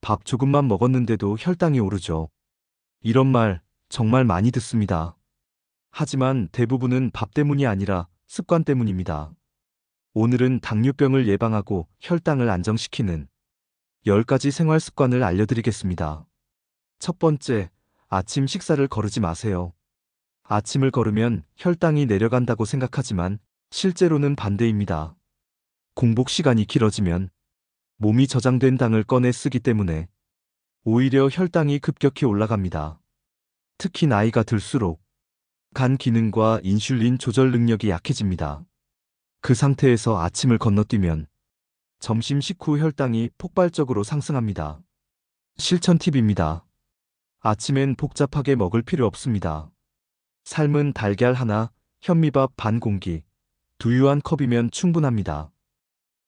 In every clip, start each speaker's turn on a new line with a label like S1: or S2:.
S1: 밥 조금만 먹었는데도 혈당이 오르죠. 이런 말 정말 많이 듣습니다. 하지만 대부분은 밥 때문이 아니라 습관 때문입니다. 오늘은 당뇨병을 예방하고 혈당을 안정시키는 10가지 생활 습관을 알려드리겠습니다. 첫 번째, 아침 식사를 거르지 마세요. 아침을 거르면 혈당이 내려간다고 생각하지만 실제로는 반대입니다. 공복 시간이 길어지면 몸이 저장된 당을 꺼내 쓰기 때문에 오히려 혈당이 급격히 올라갑니다. 특히 나이가 들수록 간 기능과 인슐린 조절 능력이 약해집니다. 그 상태에서 아침을 건너뛰면 점심 식후 혈당이 폭발적으로 상승합니다. 실천 팁입니다. 아침엔 복잡하게 먹을 필요 없습니다. 삶은 달걀 하나, 현미밥 반 공기, 두유 한 컵이면 충분합니다.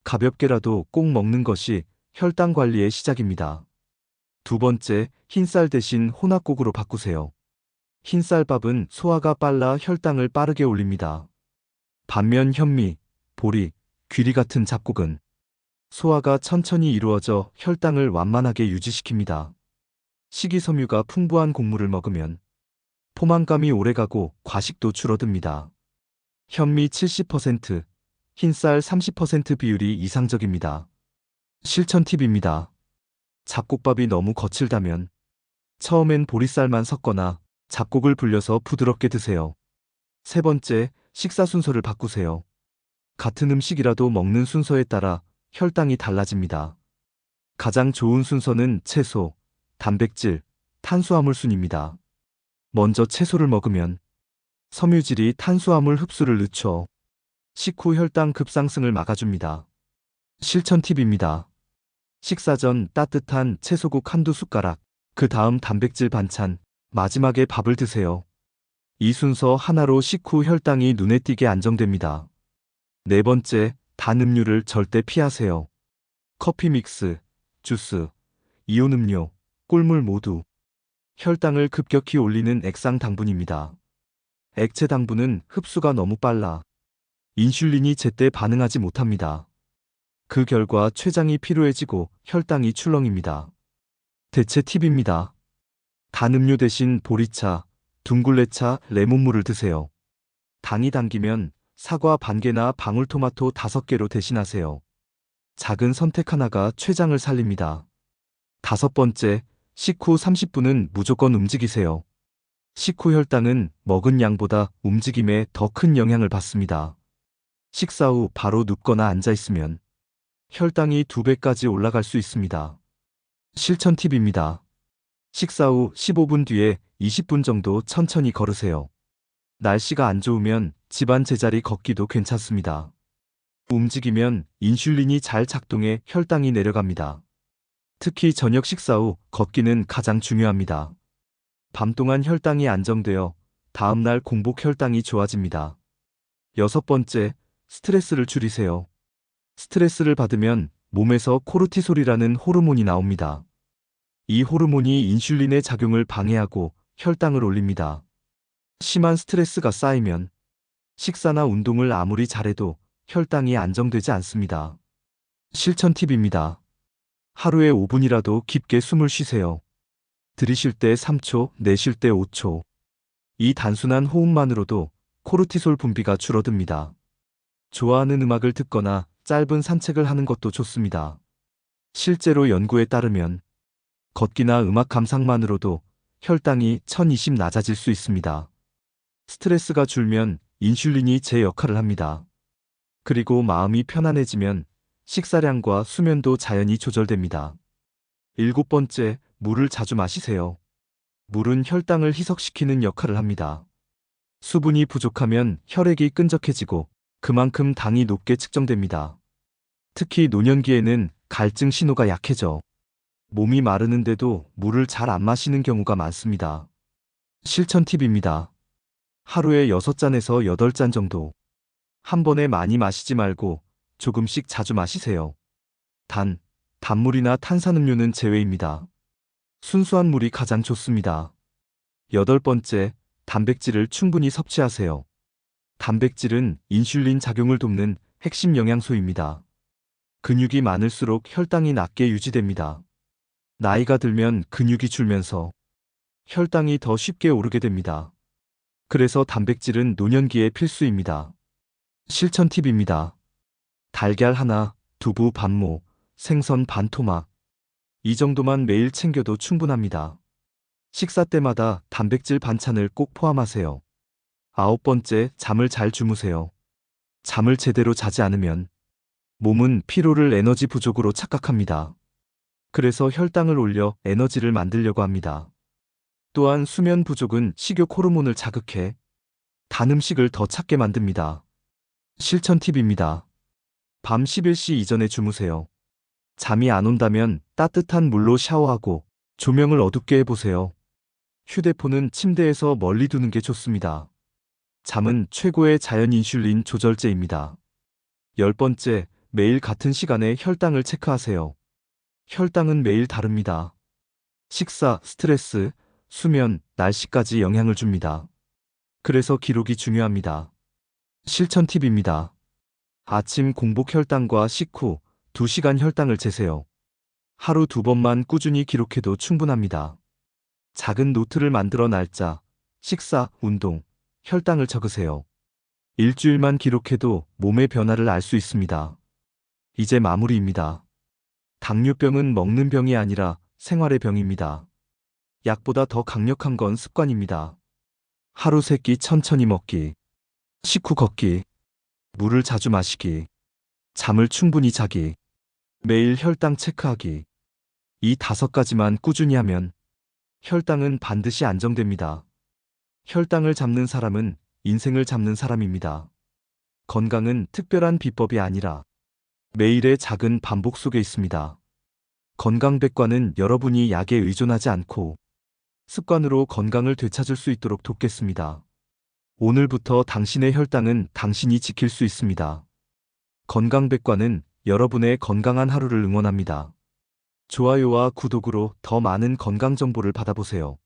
S1: 가볍게라도 꼭 먹는 것이 혈당 관리의 시작입니다. 두 번째, 흰쌀 대신 혼합국으로 바꾸세요. 흰쌀밥은 소화가 빨라 혈당을 빠르게 올립니다. 반면 현미, 보리, 귀리 같은 잡곡은 소화가 천천히 이루어져 혈당을 완만하게 유지시킵니다. 식이섬유가 풍부한 곡물을 먹으면 포만감이 오래가고 과식도 줄어듭니다. 현미 70%, 흰쌀 30% 비율이 이상적입니다. 실천 팁입니다. 잡곡밥이 너무 거칠다면 처음엔 보리쌀만 섞거나 잡곡을 불려서 부드럽게 드세요. 세 번째, 식사 순서를 바꾸세요. 같은 음식이라도 먹는 순서에 따라 혈당이 달라집니다. 가장 좋은 순서는 채소, 단백질, 탄수화물 순입니다. 먼저 채소를 먹으면 섬유질이 탄수화물 흡수를 늦춰 식후 혈당 급상승을 막아줍니다. 실천 팁입니다. 식사 전 따뜻한 채소국 한두 숟가락, 그 다음 단백질 반찬, 마지막에 밥을 드세요. 이 순서 하나로 식후 혈당이 눈에 띄게 안정됩니다. 네 번째, 단 음료를 절대 피하세요. 커피 믹스, 주스, 이온 음료, 꿀물 모두 혈당을 급격히 올리는 액상 당분입니다. 액체 당분은 흡수가 너무 빨라 인슐린이 제때 반응하지 못합니다. 그 결과 췌장이 피로해지고 혈당이 출렁입니다. 대체 팁입니다. 단 음료 대신 보리차, 둥글레차, 레몬물을 드세요. 당이 당기면 사과 반 개나 방울토마토 5개로 대신하세요. 작은 선택 하나가 췌장을 살립니다. 다섯 번째, 식후 30분은 무조건 움직이세요. 식후 혈당은 먹은 양보다 움직임에 더 큰 영향을 받습니다. 식사 후 바로 눕거나 앉아 있으면 혈당이 2배까지 올라갈 수 있습니다. 실천 팁입니다. 식사 후 15분 뒤에 20분 정도 천천히 걸으세요. 날씨가 안 좋으면 집안 제자리 걷기도 괜찮습니다. 움직이면 인슐린이 잘 작동해 혈당이 내려갑니다. 특히 저녁 식사 후 걷기는 가장 중요합니다. 밤 동안 혈당이 안정되어 다음날 공복 혈당이 좋아집니다. 여섯 번째, 스트레스를 줄이세요. 스트레스를 받으면 몸에서 코르티솔이라는 호르몬이 나옵니다. 이 호르몬이 인슐린의 작용을 방해하고 혈당을 올립니다. 심한 스트레스가 쌓이면 식사나 운동을 아무리 잘해도 혈당이 안정되지 않습니다. 실천 팁입니다. 하루에 5분이라도 깊게 숨을 쉬세요. 들이쉴 때 3초, 내쉴 때 5초. 이 단순한 호흡만으로도 코르티솔 분비가 줄어듭니다. 좋아하는 음악을 듣거나 짧은 산책을 하는 것도 좋습니다. 실제로 연구에 따르면 걷기나 음악 감상만으로도 혈당이 1020 낮아질 수 있습니다. 스트레스가 줄면 인슐린이 제 역할을 합니다. 그리고 마음이 편안해지면 식사량과 수면도 자연히 조절됩니다. 일곱 번째, 물을 자주 마시세요. 물은 혈당을 희석시키는 역할을 합니다. 수분이 부족하면 혈액이 끈적해지고 그만큼 당이 높게 측정됩니다. 특히 노년기에는 갈증 신호가 약해져 몸이 마르는데도 물을 잘 안 마시는 경우가 많습니다. 실천 팁입니다. 하루에 6잔에서 8잔 정도. 한 번에 많이 마시지 말고 조금씩 자주 마시세요. 단물이나 탄산음료는 제외입니다. 순수한 물이 가장 좋습니다. 여덟 번째, 단백질을 충분히 섭취하세요. 단백질은 인슐린 작용을 돕는 핵심 영양소입니다. 근육이 많을수록 혈당이 낮게 유지됩니다. 나이가 들면 근육이 줄면서 혈당이 더 쉽게 오르게 됩니다. 그래서 단백질은 노년기에 필수입니다. 실천 팁입니다. 달걀 하나, 두부 반모, 생선 반 토막. 이 정도만 매일 챙겨도 충분합니다. 식사 때마다 단백질 반찬을 꼭 포함하세요. 9번째, 잠을 잘 주무세요. 잠을 제대로 자지 않으면 몸은 피로를 에너지 부족으로 착각합니다. 그래서 혈당을 올려 에너지를 만들려고 합니다. 또한 수면 부족은 식욕 호르몬을 자극해 단 음식을 더 찾게 만듭니다. 실천 팁입니다. 밤 11시 이전에 주무세요. 잠이 안 온다면 따뜻한 물로 샤워하고 조명을 어둡게 해보세요. 휴대폰은 침대에서 멀리 두는 게 좋습니다. 잠은 최고의 자연 인슐린 조절제입니다. 10번째, 매일 같은 시간에 혈당을 체크하세요. 혈당은 매일 다릅니다. 식사, 스트레스, 수면, 날씨까지 영향을 줍니다. 그래서 기록이 중요합니다. 실천 팁입니다. 아침 공복 혈당과 식후 2시간 혈당을 재세요. 하루 2번만 꾸준히 기록해도 충분합니다. 작은 노트를 만들어 날짜, 식사, 운동, 혈당을 적으세요. 일주일만 기록해도 몸의 변화를 알 수 있습니다. 이제 마무리입니다. 당뇨병은 먹는 병이 아니라 생활의 병입니다. 약보다 더 강력한 건 습관입니다. 하루 3끼 천천히 먹기, 식후 걷기, 물을 자주 마시기, 잠을 충분히 자기, 매일 혈당 체크하기. 이 5가지만 꾸준히 하면 혈당은 반드시 안정됩니다. 혈당을 잡는 사람은 인생을 잡는 사람입니다. 건강은 특별한 비법이 아니라 매일의 작은 반복 속에 있습니다. 건강백과는 여러분이 약에 의존하지 않고 습관으로 건강을 되찾을 수 있도록 돕겠습니다. 오늘부터 당신의 혈당은 당신이 지킬 수 있습니다. 건강백과는 여러분의 건강한 하루를 응원합니다. 좋아요와 구독으로 더 많은 건강 정보를 받아보세요.